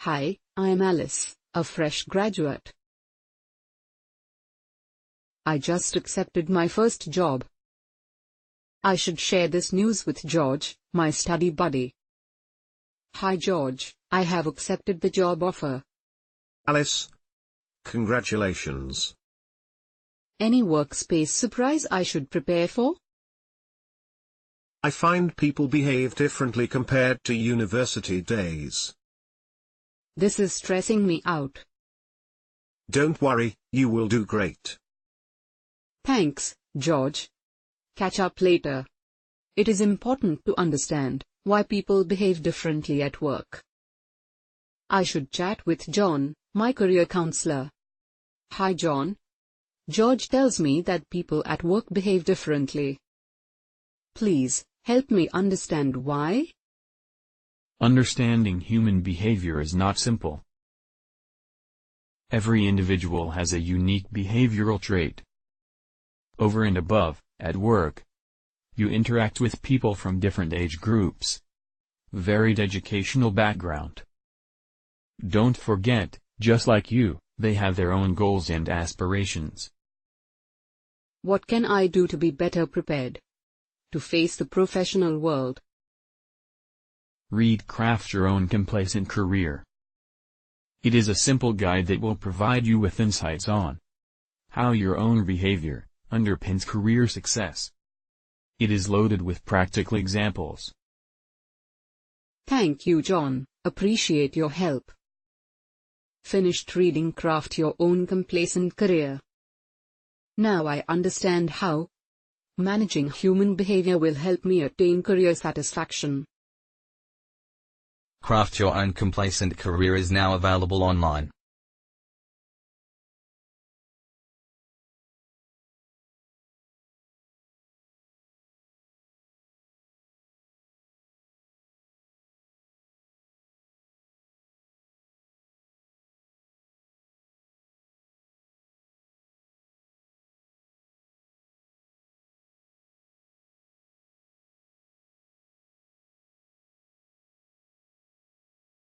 Hi, I'm Alice, a fresh graduate. I just accepted my first job. I should share this news with George, my study buddy. Hi George, I have accepted the job offer. Alice, congratulations. Any workspace surprise I should prepare for? I find people behave differently compared to university days. This is stressing me out. Don't worry, you will do great. Thanks, George. Catch up later. It is important to understand why people behave differently at work. I should chat with John, my career counselor. Hi John. George tells me that people at work behave differently. Please, help me understand why. Understanding human behavior is not simple. Every individual has a unique behavioral trait. Over and above, at work, you interact with people from different age groups, varied educational background. Don't forget, just like you, they have their own goals and aspirations. What can I do to be better prepared to face the professional world? Read Craft Your Own Complacent Career. It is a simple guide that will provide you with insights on how your own behavior underpins career success. It is loaded with practical examples. Thank you John, appreciate your help. Finished reading Craft Your Own Complacent Career. Now I understand how managing human behavior will help me attain career satisfaction. Craft Your Own Complacent Career is now available online.